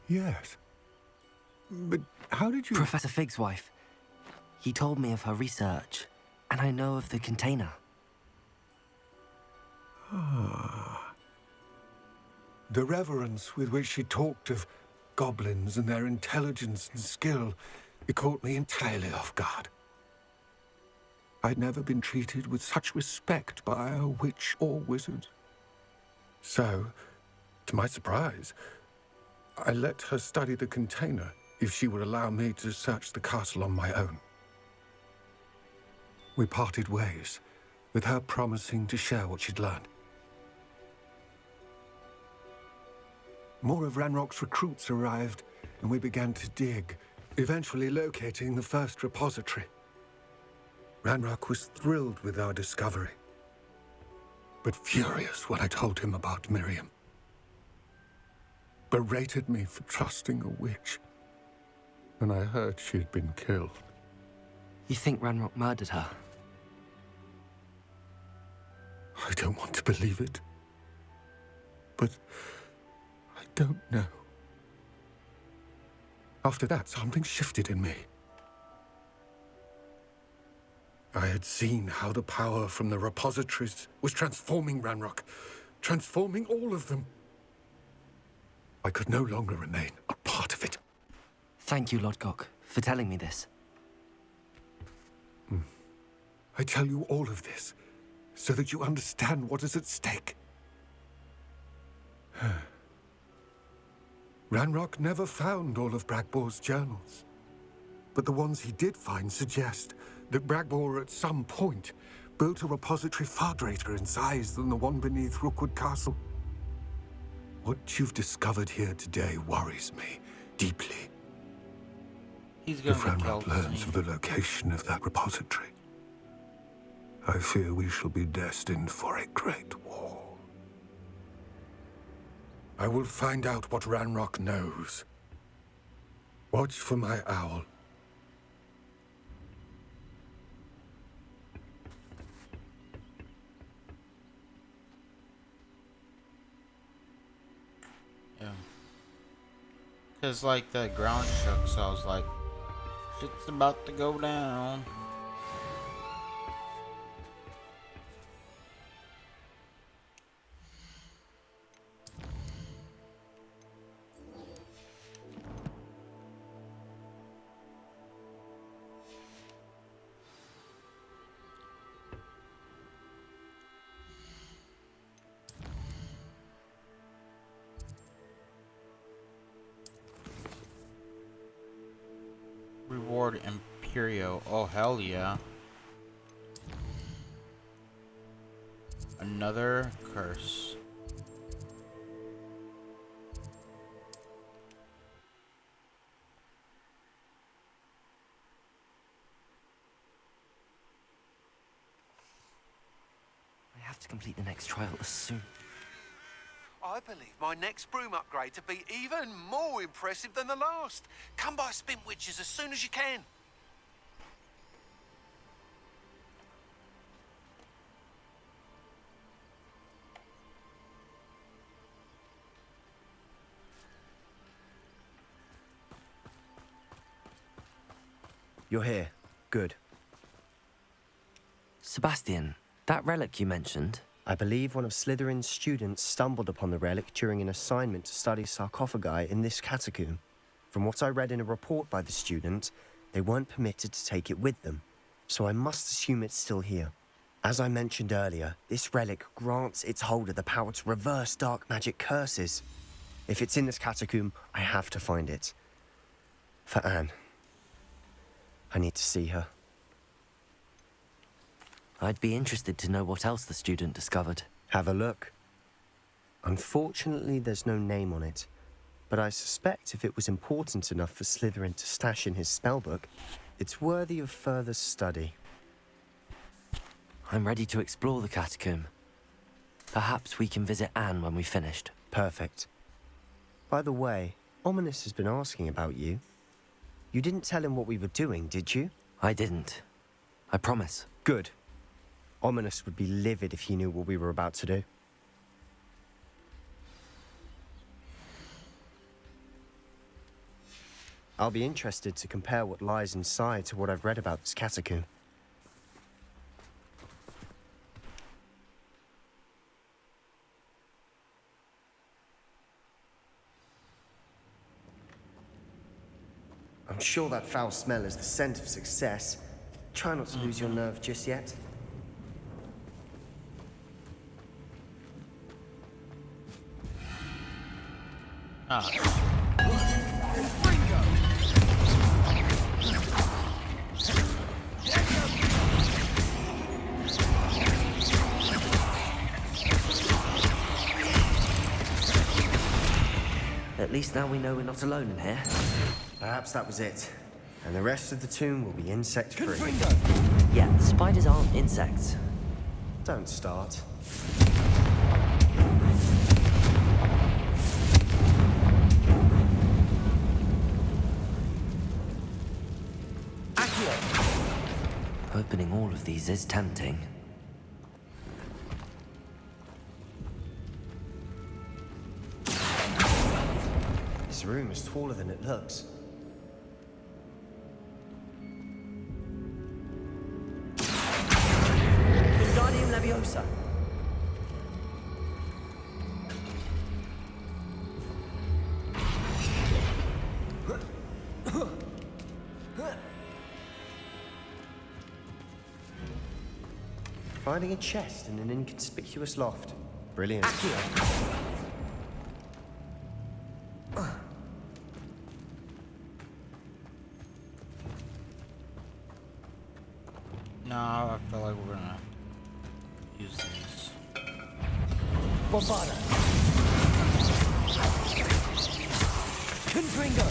Yes. But how did you... Professor Fig's wife. He told me of her research, and I know of the container. The reverence with which she talked of goblins and their intelligence and skill, it caught me entirely off guard. I'd never been treated with such respect by a witch or wizard. So, to my surprise, I let her study the container if she would allow me to search the castle on my own. We parted ways, with her promising to share what she'd learned. More of Ranrock's recruits arrived, and we began to dig, eventually locating the first repository. Ranrock was thrilled with our discovery, but furious when I told him about Miriam. Berated me for trusting a witch, and I heard she had been killed. You think Ranrock murdered her? I don't want to believe it, but I don't know. After that, something shifted in me. I had seen how the power from the repositories was transforming Ranrock, transforming all of them. I could no longer remain a part of it. Thank you, Lodgok, for telling me this. I tell you all of this so that you understand what is at stake. Ranrock never found all of Bragbor's journals, but the ones he did find suggest that Bragbor at some point built a repository far greater in size than the one beneath Rookwood Castle. What you've discovered here today worries me deeply. He's going If to Ranrock kill learns of the location of that repository, I fear we shall be destined for a great war. I will find out what Ranrock knows. Watch for my owl. Yeah. Because, like, the ground shook, so I was like, shit's about to go down. Reward Imperio. Oh, hell yeah. Another curse. I have to complete the next trial as soon. I believe my next broom upgrade to be even more impressive than the last. Come by Spin Witches as soon as you can. You're here. Good. Sebastian, that relic you mentioned, I believe one of Slytherin's students stumbled upon the relic during an assignment to study sarcophagi in this catacomb. From what I read in a report by the student, they weren't permitted to take it with them, so I must assume it's still here. As I mentioned earlier, this relic grants its holder the power to reverse dark magic curses. If it's in this catacomb, I have to find it. For Anne. I need to see her. I'd be interested to know what else the student discovered. Have a look. Unfortunately, there's no name on it, but I suspect if it was important enough for Slytherin to stash in his spellbook, it's worthy of further study. I'm ready to explore the catacomb. Perhaps we can visit Anne when we've finished. Perfect. By the way, Ominous has been asking about you. You didn't tell him what we were doing, did you? I didn't. I promise. Good. Ominous would be livid if he knew what we were about to do. I'll be interested to compare what lies inside to what I've read about this catacomb. I'm sure that foul smell is the scent of success. Try not to lose your nerve just yet. At least now we know we're not alone in here. Perhaps that was it. And the rest of the tomb will be insect-free. Yeah, spiders aren't insects. Don't start. Opening all of these is tempting. This room is taller than it looks. Wingardium Leviosa. Finding a chest in an inconspicuous loft. Brilliant. No, I feel like we're gonna use these. Bombarda. Confringo.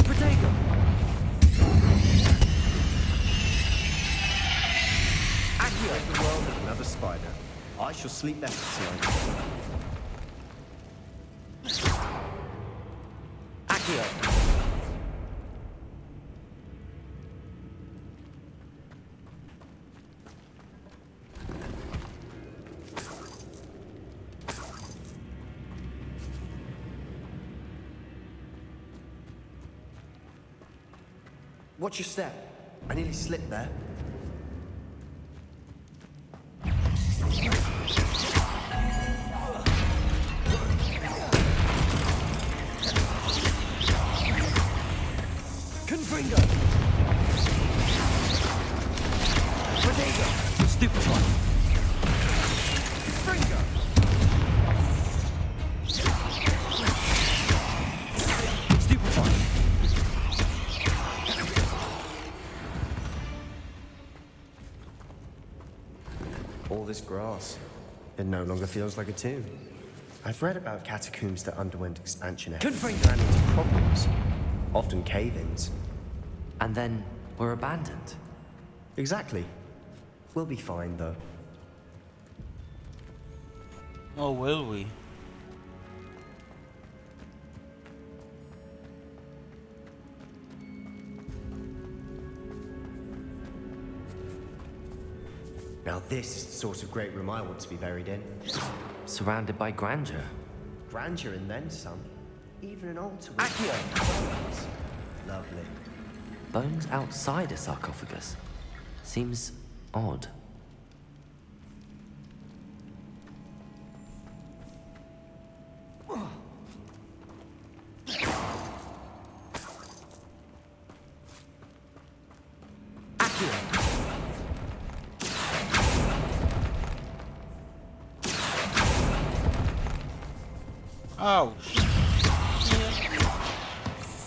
Protego. Accio. The world of another spider. I shall sleep better tonight. Accio. Watch your step. I nearly slipped there. Confringo. Protego. Stupefy. Fringo. Stupefy. All this grass. It no longer feels like a tomb. I've read about catacombs that underwent expansion efforts and ran into problems. Often cave-ins. And then we're abandoned. Exactly. We'll be fine, though. Oh, will we? Now this is the sort of great room I want to be buried in. Surrounded by grandeur. Grandeur and then some. Even an altar with bones. Lovely. Bones outside a sarcophagus. Seems odd. Oh,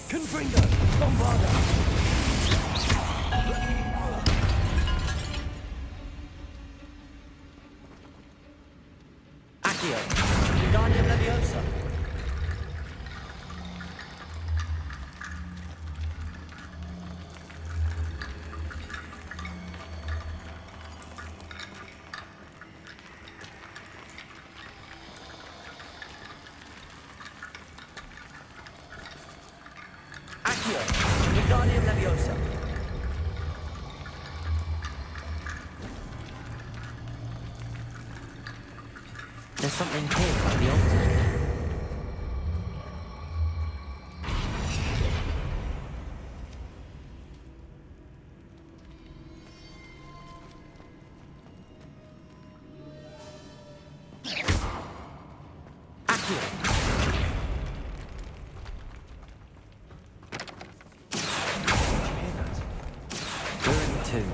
Confringo. Bombarda. Accio. Wingardium Leviosa. Accio. Wingardium Leviosa. There's something here by the altar. Accio. We're in the tomb.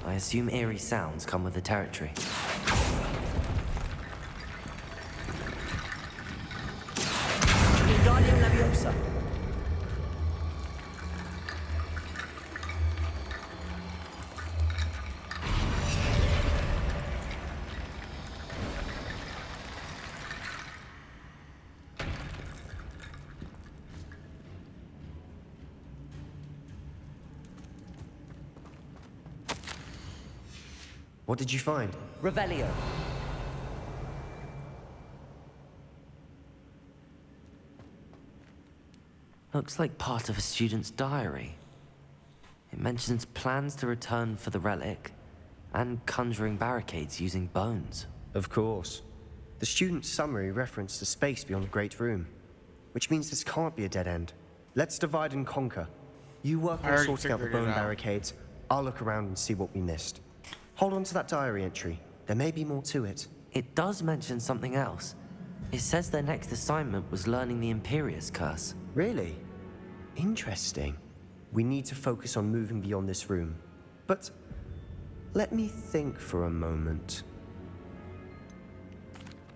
I assume eerie sounds come with the territory. Wingardium Leviosa. What did you find? Revelio. Looks like part of a student's diary. It mentions plans to return for the relic and conjuring barricades using bones. Of course. The student's summary referenced a space beyond the Great Room, which means this can't be a dead end. Let's divide and conquer. You work I on already sorting out the figured it bone out. barricades. I'll look around and see what we missed. Hold on to that diary entry. There may be more to it. It does mention something else. It says their next assignment was learning the Imperius Curse. Really? Interesting. We need to focus on moving beyond this room. But let me think for a moment.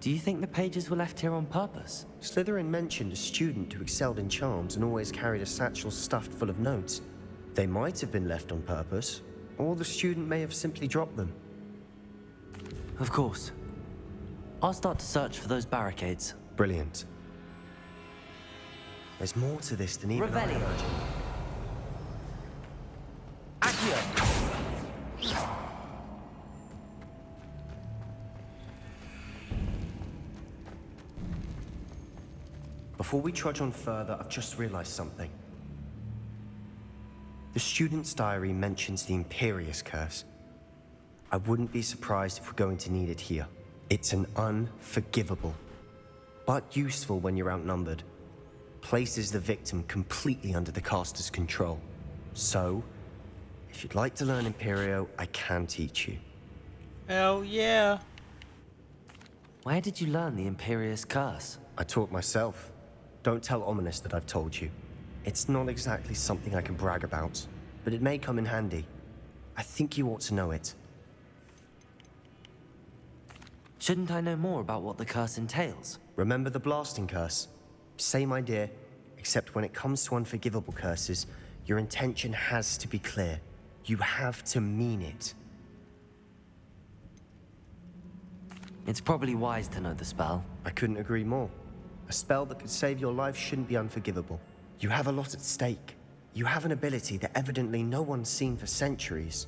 Do you think the pages were left here on purpose? Slytherin mentioned a student who excelled in charms and always carried a satchel stuffed full of notes. They might have been left on purpose, or the student may have simply dropped them. Of course. I'll start to search for those barricades. Brilliant. There's more to this than even I Revelio. imagined. Accio. Before we trudge on further, I've just realized something. The student's diary mentions the Imperius Curse. I wouldn't be surprised if we're going to need it here. It's an unforgivable, but useful when you're outnumbered. Places the victim completely under the caster's control. So, if you'd like to learn Imperio, I can teach you. Hell yeah. Where did you learn the Imperius Curse? I taught myself. Don't tell Ominous that I've told you. It's not exactly something I can brag about, but it may come in handy. I think you ought to know it. Shouldn't I know more about what the curse entails? Remember the blasting curse? Same idea, except when it comes to unforgivable curses, your intention has to be clear. You have to mean it. It's probably wise to know the spell. I couldn't agree more. A spell that could save your life shouldn't be unforgivable. You have a lot at stake. You have an ability that evidently no one's seen for centuries.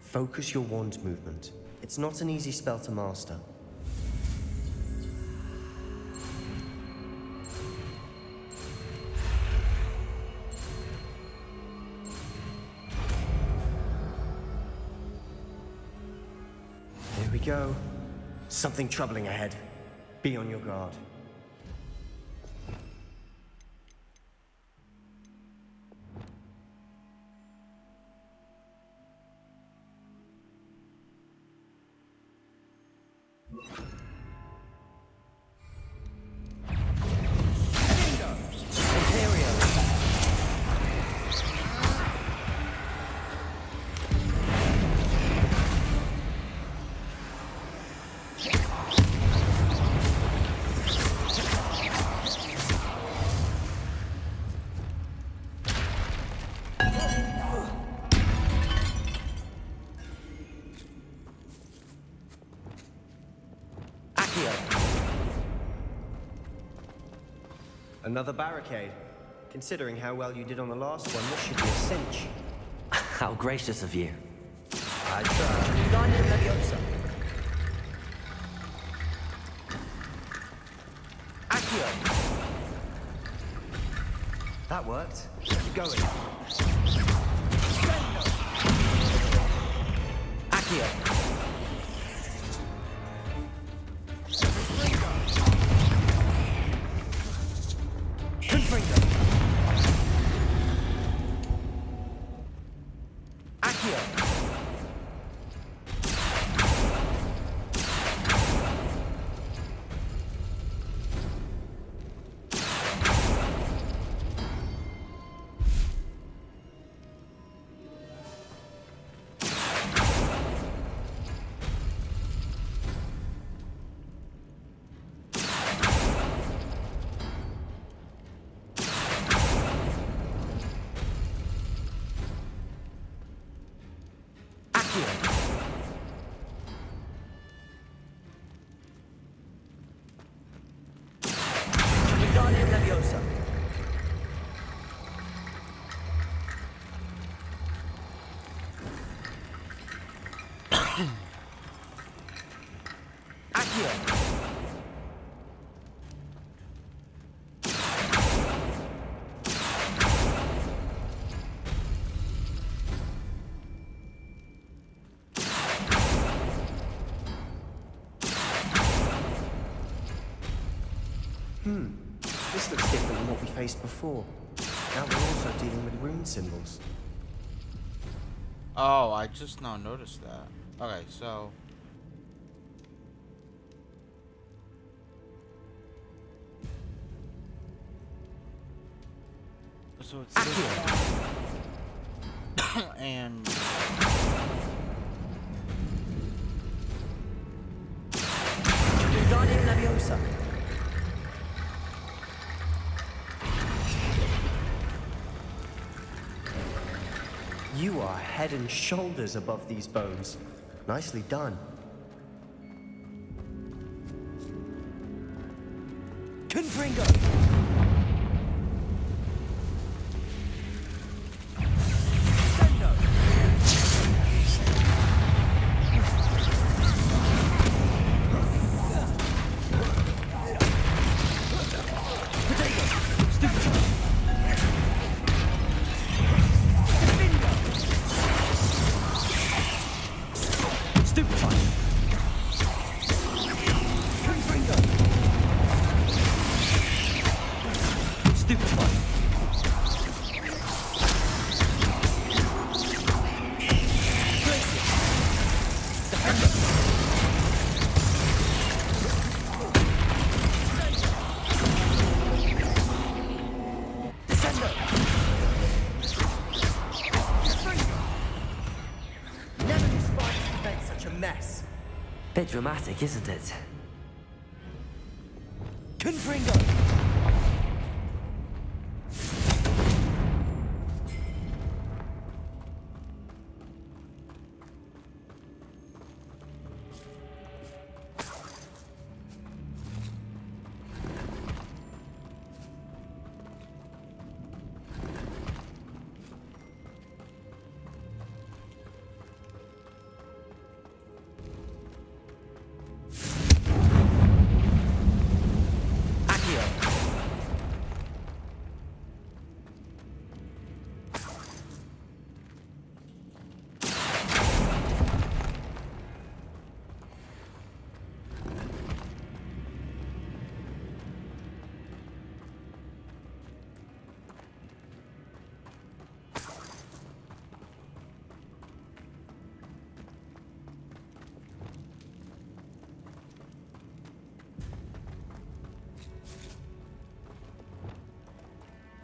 Focus your wand movement. It's not an easy spell to master. Here we go. Something troubling ahead. Be on your guard. Another barricade. Considering how well you did on the last one, this should be a cinch. How gracious of you. I tried. Wingardium Leviosa. Accio. That worked. Keep going. Accio. Confringo. Accio. Accio. This looks different than what we faced before. Now we're also dealing with rune symbols. Oh, I just now noticed that. Okay, so it's Accio. and Wingardium Leviosa. You are head and shoulders above these bones. Nicely done. Confringo. Sendo. Potato. Stupid. Bingo. Stupefy. Confringo. Stupefy. Glacier. Defender. Descendo. Never knew spiders could make such a mess. Bit dramatic, isn't it? Confringo. Accio.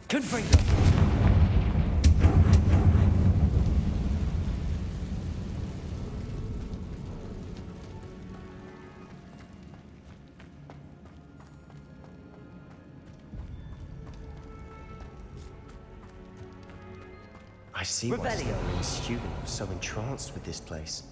Confringo. I see why Revelio. Slytherin's student was so entranced with this place.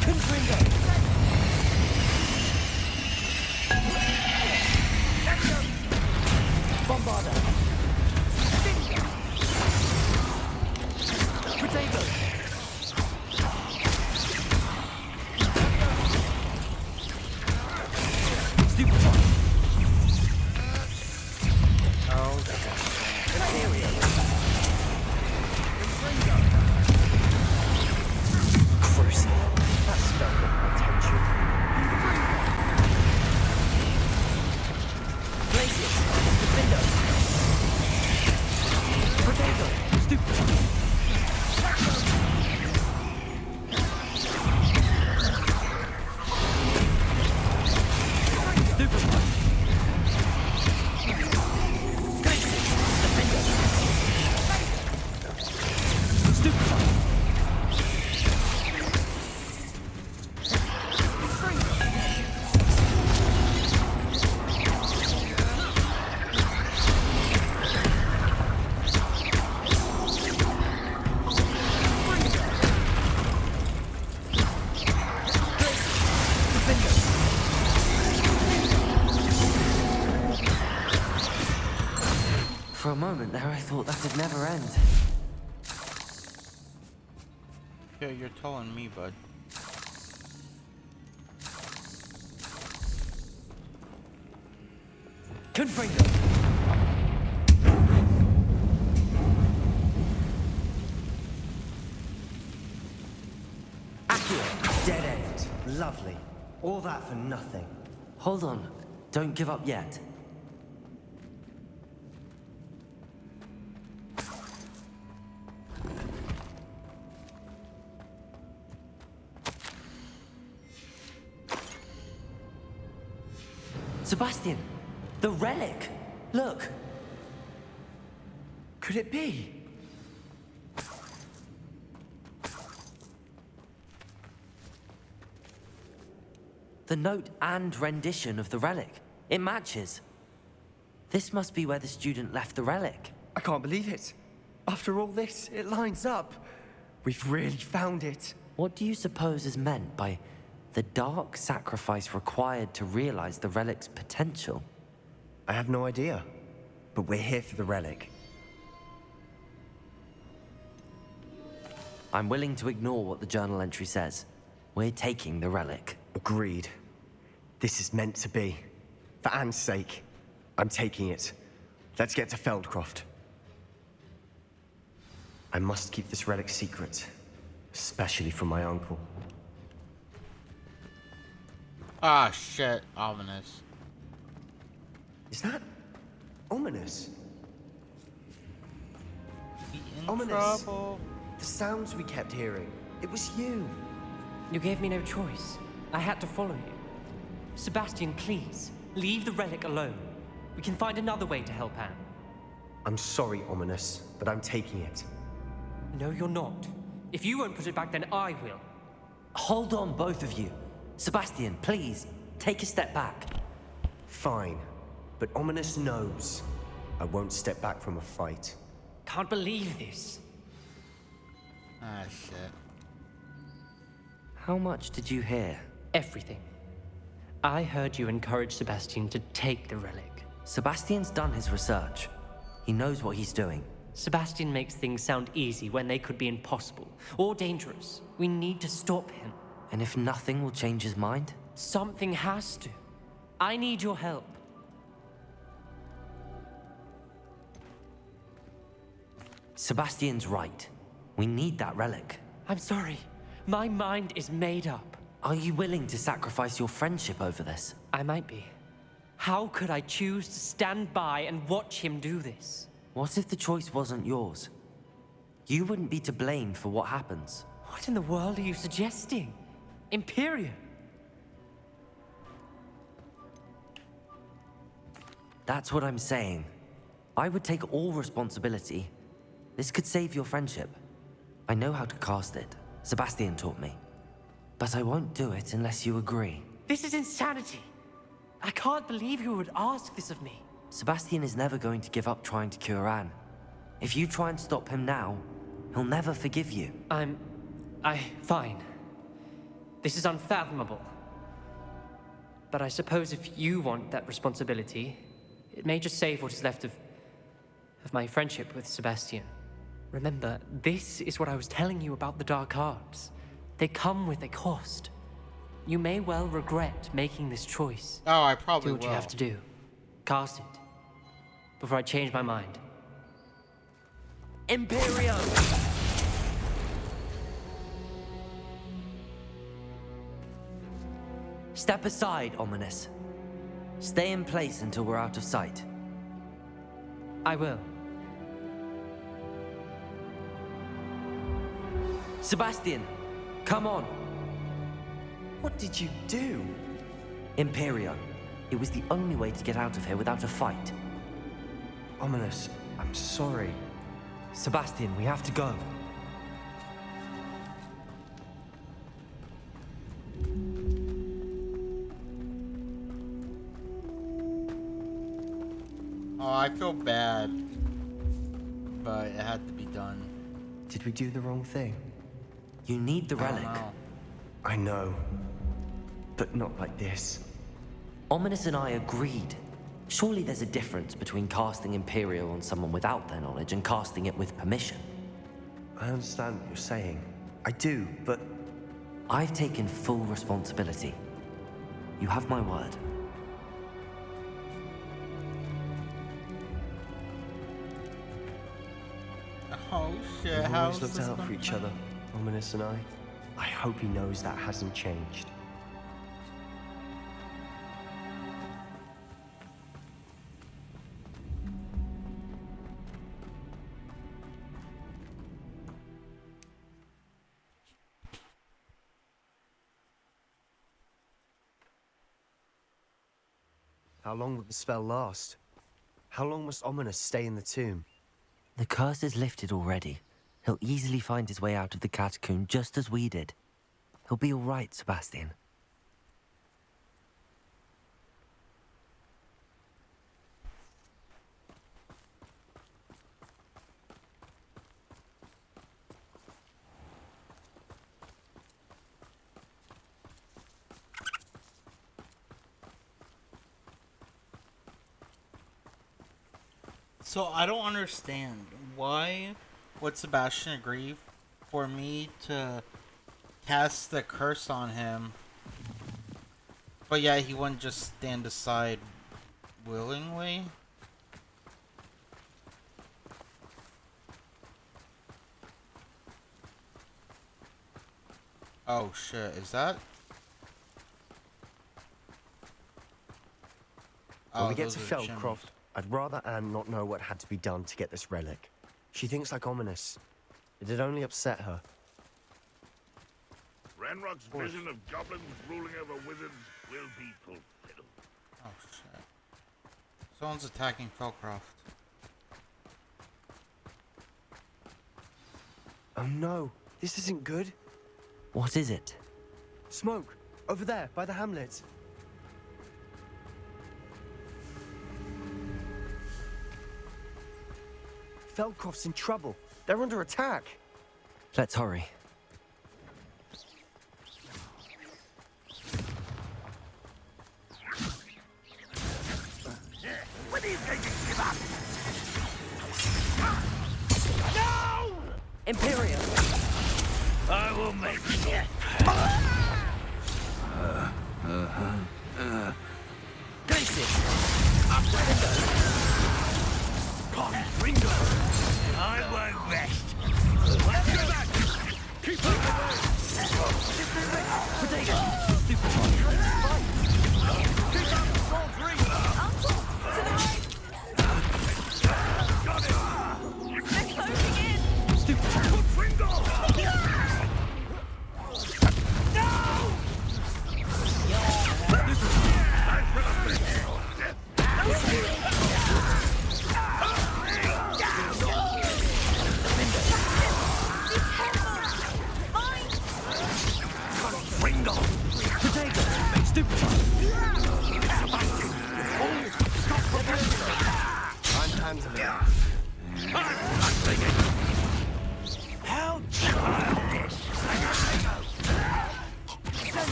Confringo. Bombarda. Potato. Stupefy. oh, Materia. Confringo. Crucial. That spell got my attention. Glacier. Defender. Potato. Stupefy. Stupefy. Glacier. Defender. Stupefy. For a moment there, I thought that'd never end. Yeah, you're telling me, bud. Confringo! Accurate. Dead end. Lovely. All that for nothing. Hold on. Don't give up yet. Sebastian! The relic! Look! Could it be? The note and rendition of the relic. It matches. This must be where the student left the relic. I can't believe it. After all this, it lines up. We've really found it. What do you suppose is meant by the dark sacrifice required to realize the relic's potential? I have no idea. But we're here for the relic. I'm willing to ignore what the journal entry says. We're taking the relic. Agreed. This is meant to be. For Anne's sake, I'm taking it. Let's get to Feldcroft. I must keep this relic secret, especially from my uncle. Ah, shit. Ominous. Is that ominous? In Ominous. trouble. The sounds we kept hearing. It was you. You gave me no choice. I had to follow you. Sebastian, please, leave the relic alone. We can find another way to help Anne. I'm sorry, Ominous, but I'm taking it. No, you're not. If you won't put it back, then I will. Hold on, both of you. Sebastian, please, take a step back. Fine, but Ominous knows I won't step back from a fight. Can't believe this. Ah, shit. How much did you hear? Everything. I heard you encourage Sebastian to take the relic. Sebastian's done his research. He knows what he's doing. Sebastian makes things sound easy when they could be impossible or dangerous. We need to stop him. And if nothing will change his mind? Something has to. I need your help. Sebastian's right. We need that relic. I'm sorry. My mind is made up. Are you willing to sacrifice your friendship over this? I might be. How could I choose to stand by and watch him do this? What if the choice wasn't yours? You wouldn't be to blame for what happens. What in the world are you suggesting? Imperium? That's what I'm saying. I would take all responsibility. This could save your friendship. I know how to cast it. Sebastian taught me. But I won't do it unless you agree. This is insanity. I can't believe you would ask this of me. Sebastian is never going to give up trying to cure Anne. If you try and stop him now, he'll never forgive you. Fine. This is unfathomable. But I suppose if you want that responsibility, it may just save what is left of my friendship with Sebastian. Remember, this is what I was telling you about the dark arts. They come with a cost. You may well regret making this choice. Oh, I probably Do what will. you have to do. Cast it. Before I change my mind. Imperium! Step aside, Ominous. Stay in place until we're out of sight. I will. Sebastian, come on. What did you do? Imperio. It was the only way to get out of here without a fight. Ominous, I'm sorry. Sebastian, we have to go. Oh, I feel bad. But it had to be done. Did we do the wrong thing? You need the I don't relic. know. I know. But not like this. Ominous and I agreed. Surely there's a difference between casting Imperial on someone without their knowledge and casting it with permission. I understand what you're saying. I do, but I've taken full responsibility. You have my word. Oh shit, we've how's always looked this out for gonna each play? other, Ominous and I. I hope he knows that hasn't changed. How long will the spell last? How long must Ominous stay in the tomb? The curse is lifted already. He'll easily find his way out of the catacomb just as we did. He'll be all right, Sebastian. So I don't understand why would Sebastian agree for me to cast the curse on him, but yeah, he wouldn't just stand aside willingly. Oh shit, is that? When we get those to are the chimneys. Feldcroft, I'd rather Anne not know what had to be done to get this relic. She thinks like Ominous. It'd only upset her. Ranrock's vision of goblins ruling over wizards will be fulfilled. Oh shit. Someone's attacking Felcroft. Oh no, this isn't good. What is it? Smoke, over there, by the hamlet. Feldcroft's in trouble. They're under attack. Let's hurry. When are you going to give up? Imperial! I will make it. Gracie! Ringo! I won't rest. Get back! Keep up the way! Potato! Keep up, Sword Ringo! Got it! They're closing in! Stupid Ringo! Ringo! Potato! Stupid! I'm handling it. How childish!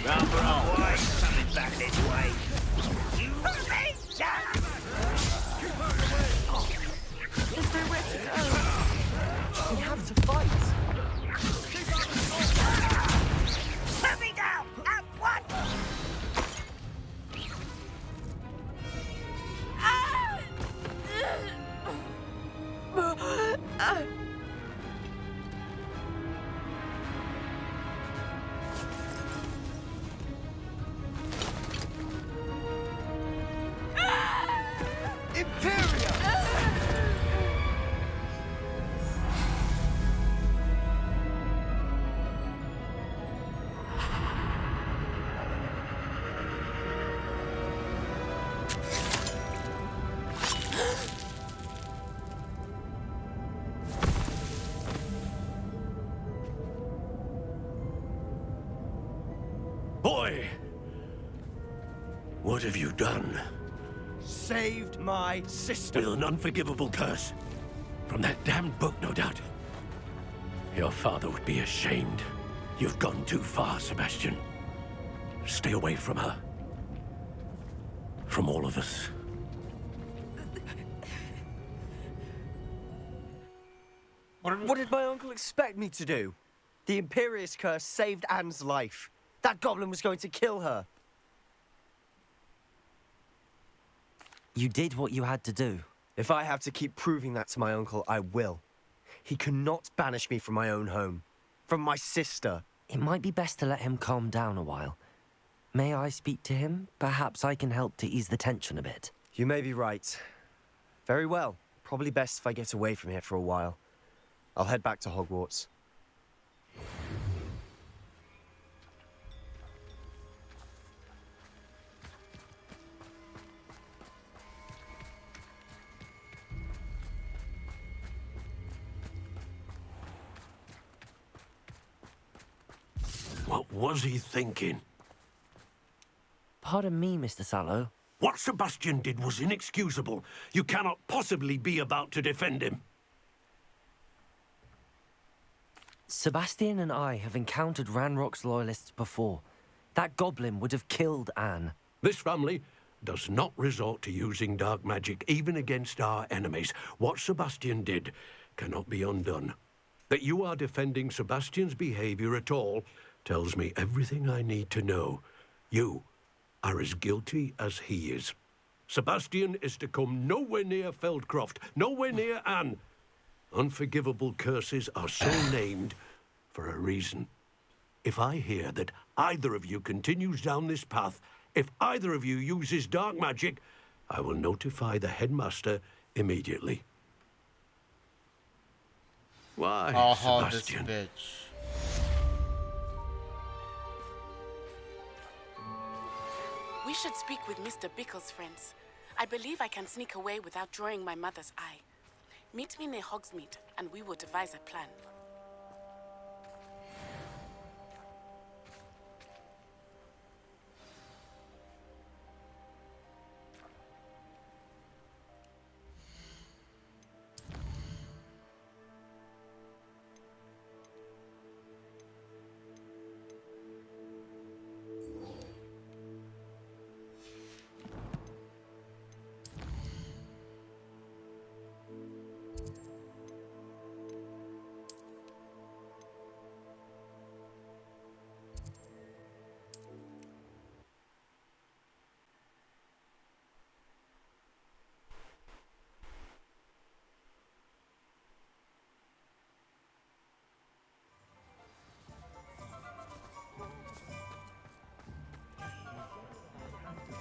Run, why coming back this way? You Is there where to go? We have to fight. Put me down! At what? Boy! What have you done? Saved my sister. With an unforgivable curse. From that damned book, no doubt. Your father would be ashamed. You've gone too far, Sebastian. Stay away from her. From all of us. What did my uncle expect me to do? The Imperious curse saved Anne's life. That goblin was going to kill her. You did what you had to do. If I have to keep proving that to my uncle, I will. He cannot banish me from my own home. From my sister. It might be best to let him calm down a while. May I speak to him? Perhaps I can help to ease the tension a bit. You may be right. Very well. Probably best if I get away from here for a while. I'll head back to Hogwarts. What was he thinking? Pardon me, Mr. Sallow. What Sebastian did was inexcusable. You cannot possibly be about to defend him. Sebastian and I have encountered Ranrock's loyalists before. That goblin would have killed Anne. This family does not resort to using dark magic, even against our enemies. What Sebastian did cannot be undone. That you are defending Sebastian's behavior at all tells me everything I need to know. You are as guilty as he is. Sebastian is to come nowhere near Feldcroft, nowhere near Anne. Unforgivable curses are so named for a reason. If I hear that either of you continues down this path, if either of you uses dark magic, I will notify the headmaster immediately. Why, Oh, this Sebastian? bitch. We should speak with Mr. Bickle's friends. I believe I can sneak away without drawing my mother's eye. Meet me near Hogsmeade, and we will devise a plan.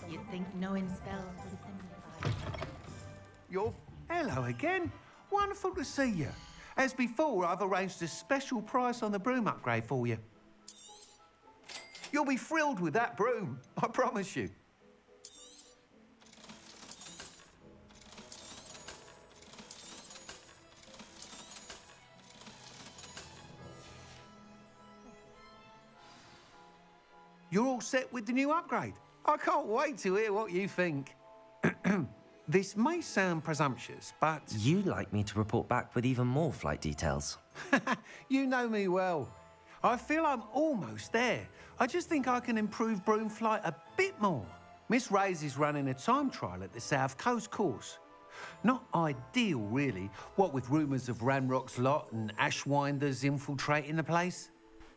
You'd think knowing spells would simplify. You're... Hello again. Wonderful to see you. As before, I've arranged a special price on the broom upgrade for you. You'll be thrilled with that broom, I promise you. You're all set with the new upgrade. I can't wait to hear what you think. This may sound presumptuous, but... You'd like me to report back with even more flight details. You know me well. I feel I'm almost there. I just think I can improve broom flight a bit more. Miss Ray's is running a time trial at the South Coast course. Not ideal, really, what with rumours of Ranrock's lot and Ashwinders infiltrating the place.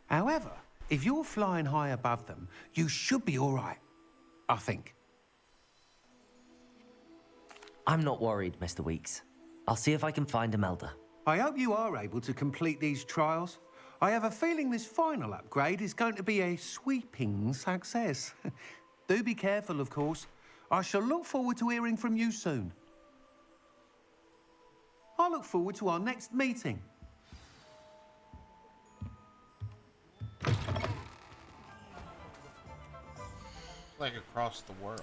However, if you're flying high above them, you should be all right, I think. I'm not worried, Mr. Weeks. I'll see if I can find Imelda. I hope you are able to complete these trials. I have a feeling this final upgrade is going to be a sweeping success. Do be careful, of course. I shall look forward to hearing from you soon. I look forward to our next meeting. Like across the world.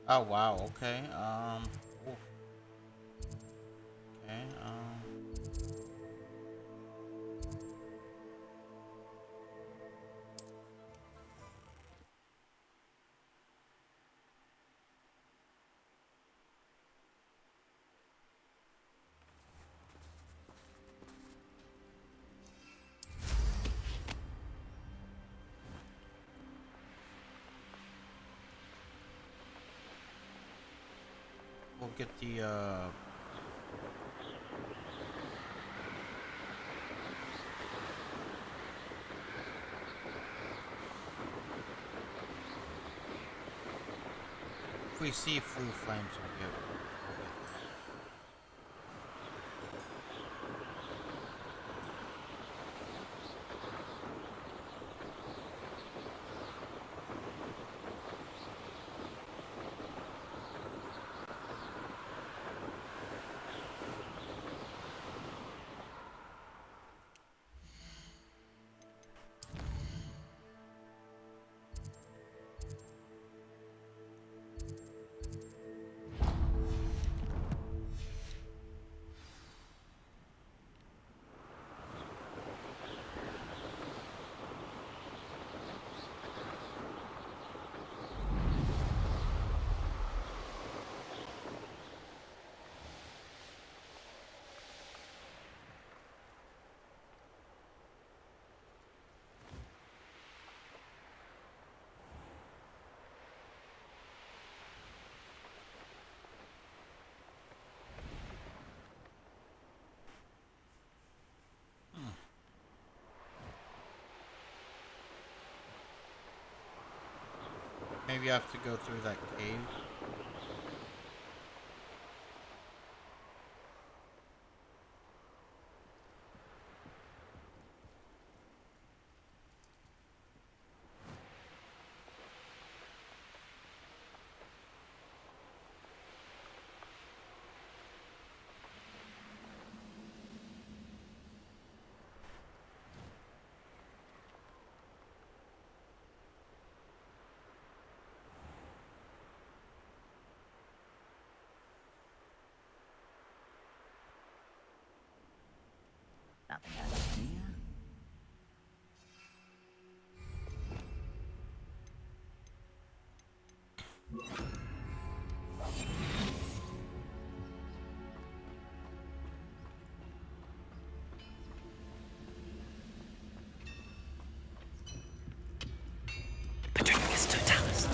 Oh wow, okay. Oof. Okay, look at the if we see blue flames, we'll get. Maybe I have to go through that cave. Nothing else here. Patricus Totalis.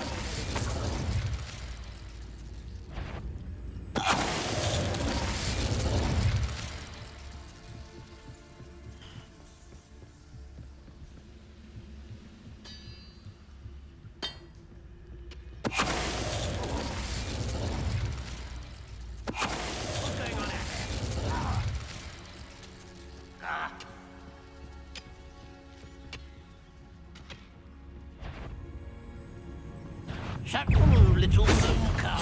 Shut you, little moon cow.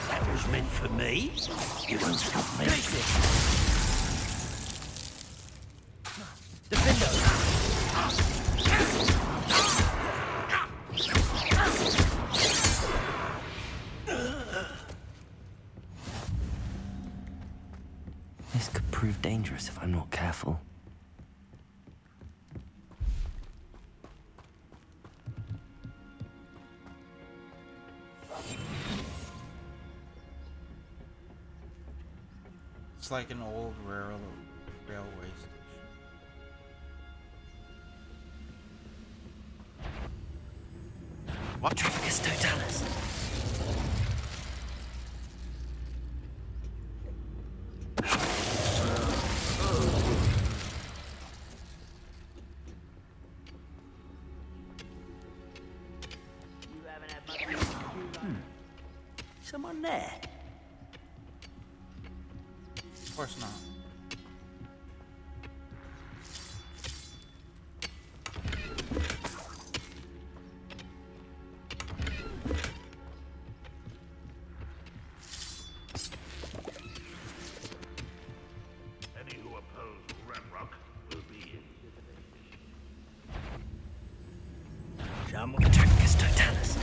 That was meant for me. You won't stop me. This could prove dangerous if I'm not careful. It's like an old railway station. What? Patricus Totalis. Someone there? Of course not. Any who oppose Ramrock will be in. Someone. Patricus Totalis.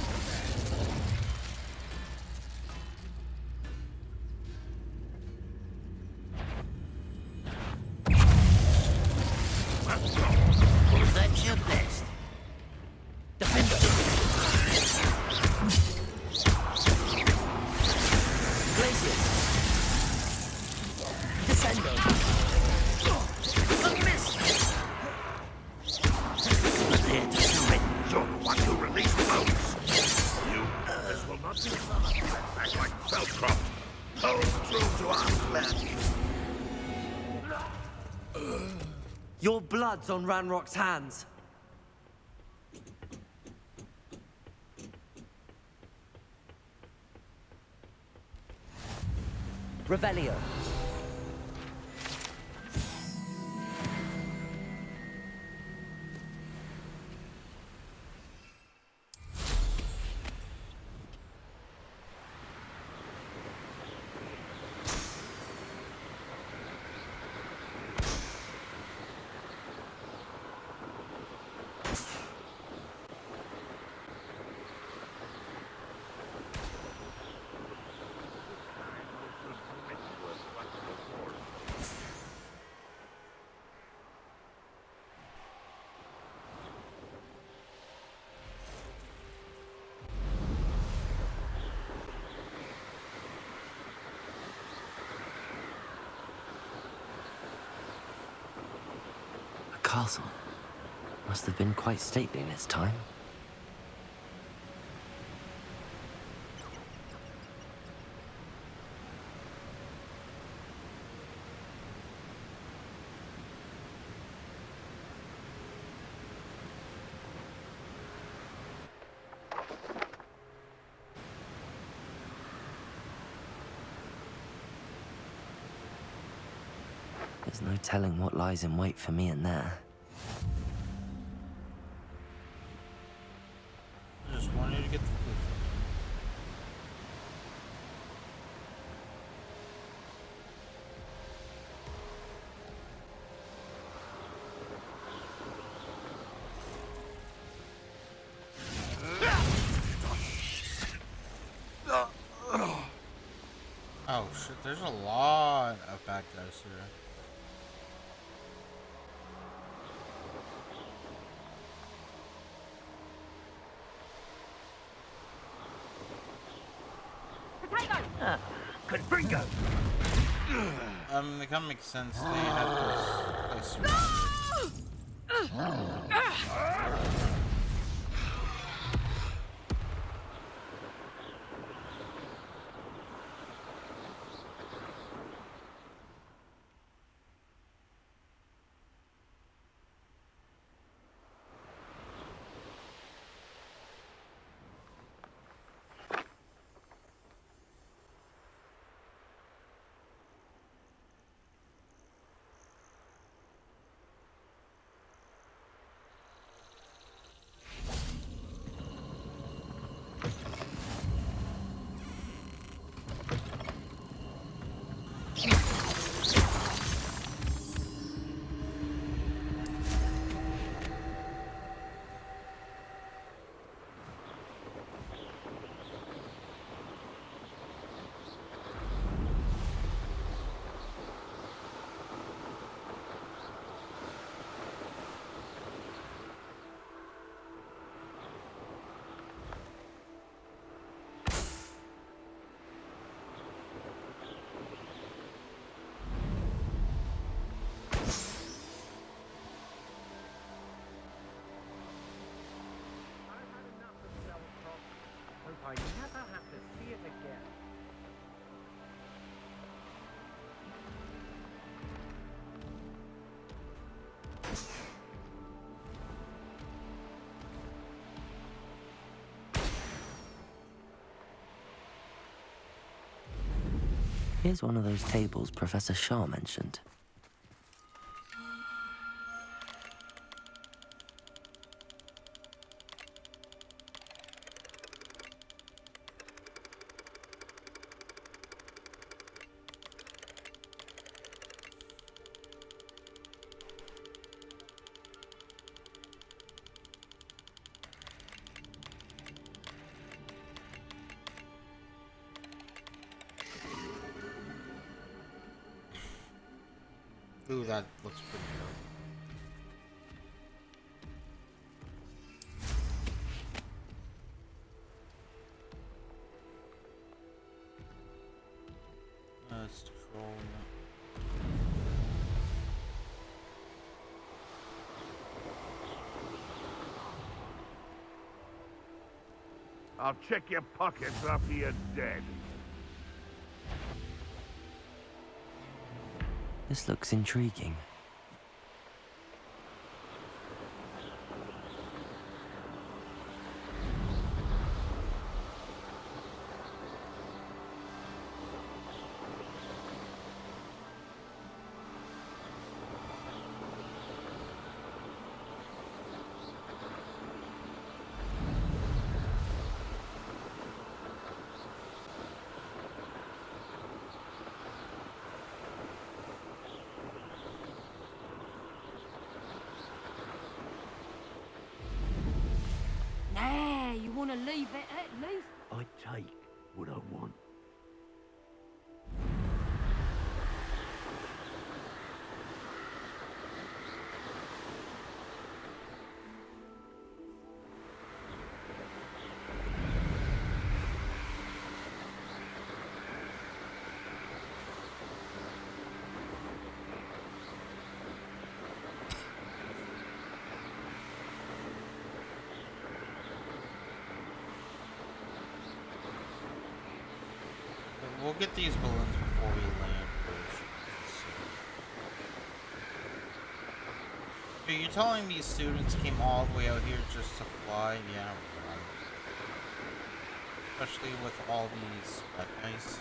Act like Feldcroft. Hold through to our plan. Your blood's on Ranrock's hands. Revelio. The castle must have been quite stately in its time. There's no telling what lies in wait for me in there. I just wanted to get the food. Oh shit, there's a lot of bad guys here. Confringo! It kind of makes sense they have this place surrounded. I never have to see it again. Here's one of those tables Professor Shah mentioned. Ooh, that looks pretty dope. Let's troll. I'll check your pockets after you're dead. This looks intriguing. Nah, you want to leave it at least? I take what I want. We'll get these balloons before we land. But you're telling me students came all the way out here just to fly? Yeah, right. Especially with all these guys.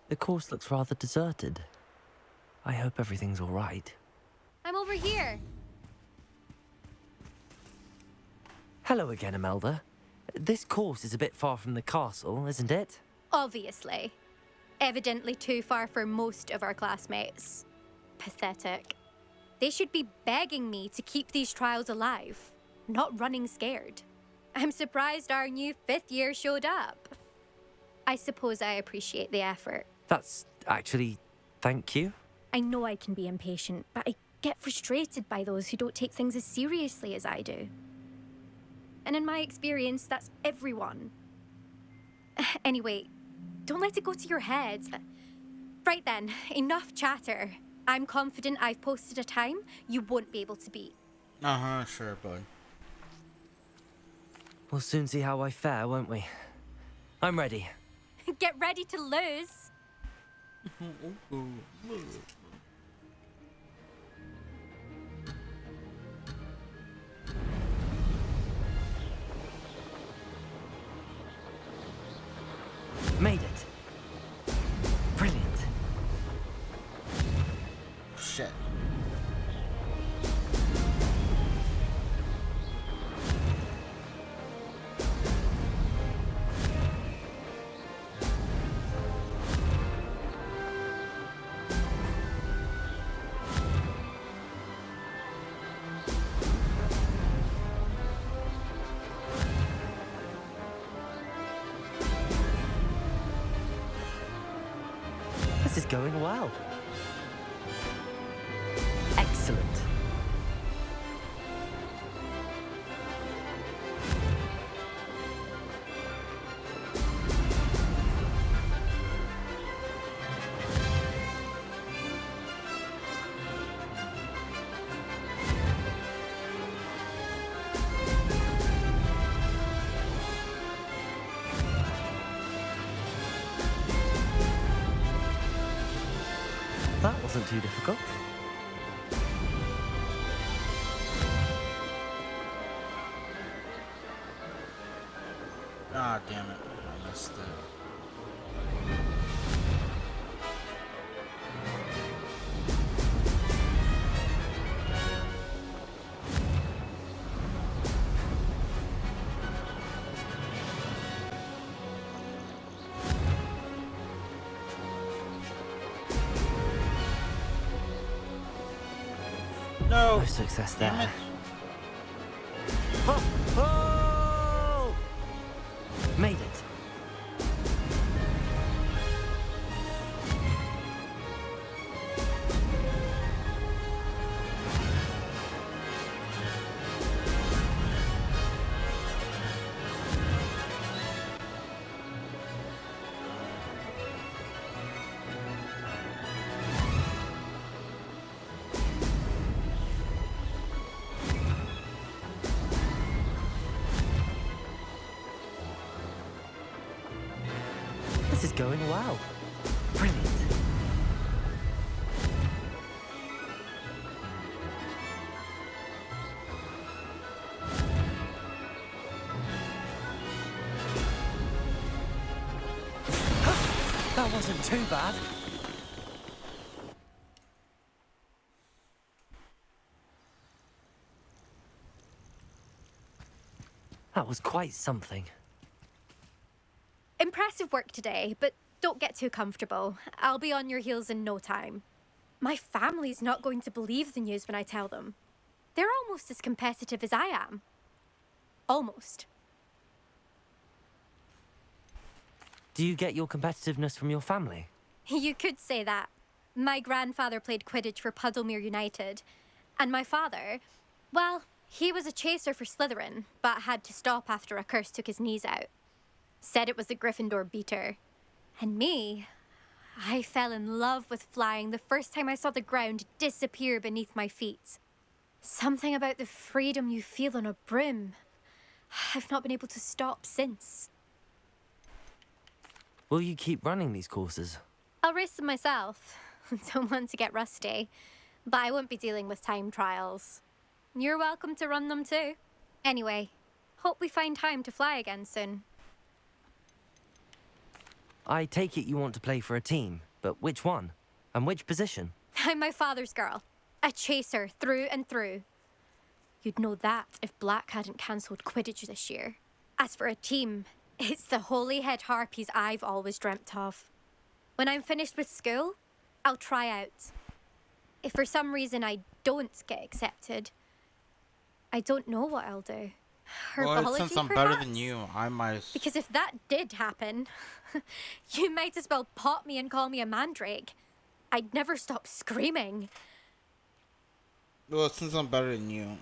The course looks rather deserted. I hope everything's all right. I'm over here. Hello again, Imelda. This course is a bit far from the castle, isn't it? Obviously. Evidently too far for most of our classmates. Pathetic. They should be begging me to keep these trials alive, not running scared. I'm surprised our new 5th year showed up. I suppose I appreciate the effort. That's actually... thank you. I know I can be impatient, but I get frustrated by those who don't take things as seriously as I do. And in my experience, that's everyone. Anyway, don't let it go to your head. Right then, enough chatter. I'm confident I've posted a time you won't be able to beat. Uh-huh, sure, bud. We'll soon see how I fare, won't we? I'm ready. Get ready to lose. Made it. Brilliant. Shit. This is going well. Excellent. That wasn't too difficult. Ah, damn it. I missed it. So, No success there. damn it. Oh! Made it. This is going well. Brilliant. That wasn't too bad. That was quite something. Impressive work today, but don't get too comfortable. I'll be on your heels in no time. My family's not going to believe the news when I tell them. They're almost as competitive as I am. Almost. Do you get your competitiveness from your family? You could say that. My grandfather played Quidditch for Puddlemere United. And my father, well, he was a chaser for Slytherin, but had to stop after a curse took his knees out. Said it was the Gryffindor beater. And me, I fell in love with flying the first time I saw the ground disappear beneath my feet. Something about the freedom you feel on a broom. I've not been able to stop since. Will you keep running these courses? I'll race them myself. Don't want to get rusty. But I won't be dealing with time trials. You're welcome to run them too. Anyway, hope we find time to fly again soon. I take it you want to play for a team, but which one? And which position? I'm my father's girl. A chaser through and through. You'd know that if Black hadn't cancelled Quidditch this year. As for a team, it's the Holyhead Harpies I've always dreamt of. When I'm finished with school, I'll try out. If for some reason I don't get accepted, I don't know what I'll do. Herbology, Well, since I'm perhaps? better than you, I might. Because if that did happen, you might as well pot me and call me a mandrake. I'd never stop screaming. Well, since I'm better than you.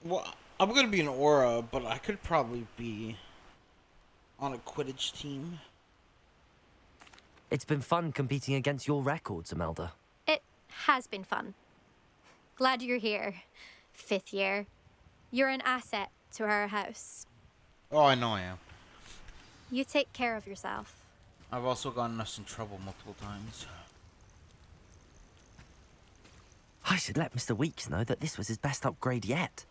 Well, I'm gonna be an aura, but I could probably be on a Quidditch team. It's been fun competing against your records, Imelda. It has been fun. Glad you're here. 5th year. You're an asset to our house. Oh, I know I am. You take care of yourself. I've also gotten us in trouble multiple times. I should let Mr. Weeks know that this was his best upgrade yet.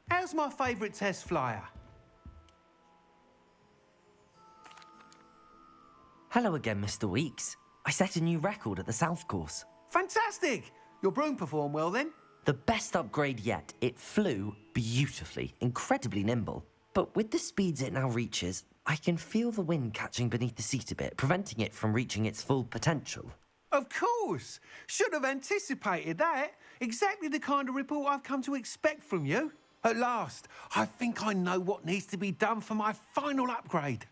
How's my favourite test flyer? Hello again, Mr. Weeks. I set a new record at the South Course. Fantastic! Your broom performed well then? The best upgrade yet. It flew beautifully, incredibly nimble. But with the speeds it now reaches, I can feel the wind catching beneath the seat a bit, preventing it from reaching its full potential. Of course! Should have anticipated that. Exactly the kind of report I've come to expect from you. At last, I think I know what needs to be done for my final upgrade.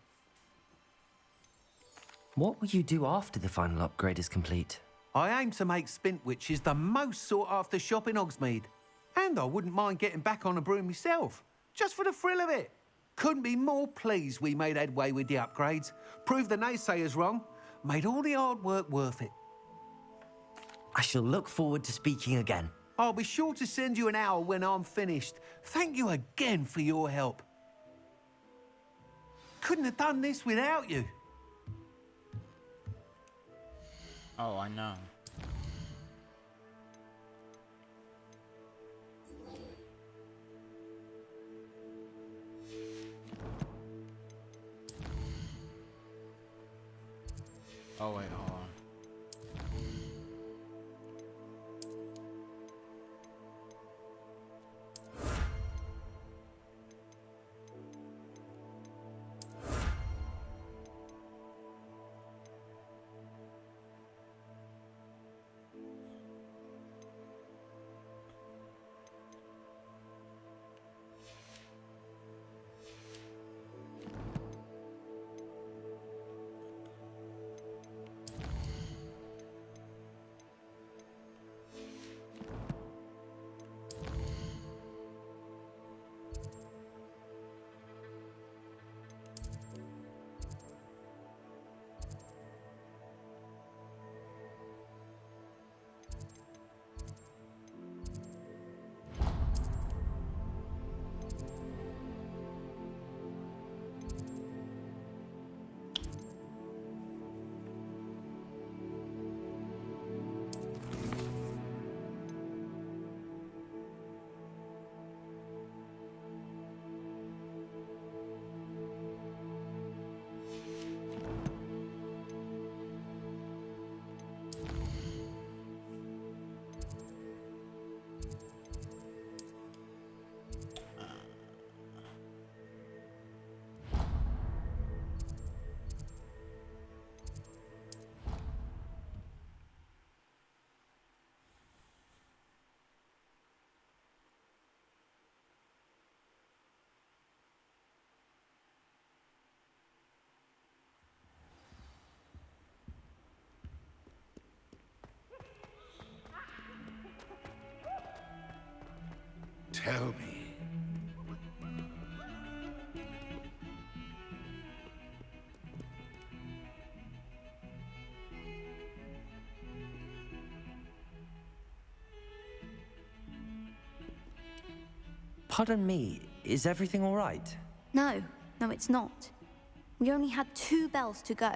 What will you do after the final upgrade is complete? I aim to make Spintwitches the most sought-after shop in Hogsmeade. And I wouldn't mind getting back on a broom myself, just for the thrill of it. Couldn't be more pleased we made headway with the upgrades, proved the naysayers wrong, made all the hard work worth it. I shall look forward to speaking again. I'll be sure to send you an hour when I'm finished. Thank you again for your help. Couldn't have done this without you. Oh, I know. Oh wait, hold on. Tell me. Pardon me, is everything all right? No, it's not. We only had 2 bells to go,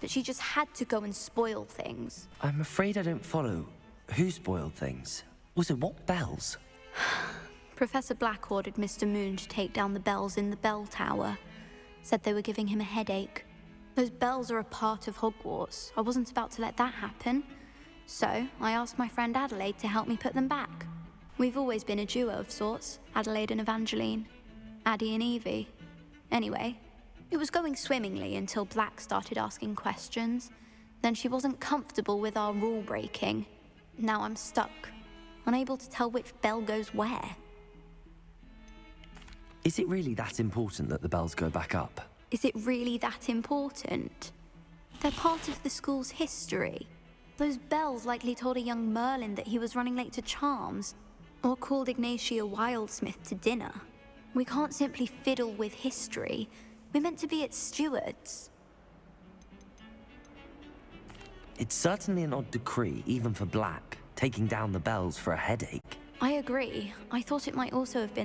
but she just had to go and spoil things. I'm afraid I don't follow. Who spoiled things? Also, what bells? Professor Black ordered Mr. Moon to take down the bells in the bell tower. Said they were giving him a headache. Those bells are a part of Hogwarts. I wasn't about to let that happen. So, I asked my friend Adelaide to help me put them back. We've always been a duo of sorts, Adelaide and Evangeline. Addie and Evie. Anyway, it was going swimmingly until Black started asking questions. Then she wasn't comfortable with our rule breaking. Now I'm stuck, unable to tell which bell goes where. Is it really that important that the bells go back up? Is it really that important? They're part of the school's history. Those bells likely told a young Merlin that he was running late to Charms, or called Ignatia Wildsmith to dinner. We can't simply fiddle with history. We're meant to be its stewards. It's certainly an odd decree, even for Black, taking down the bells for a headache. I agree. I thought it might also have been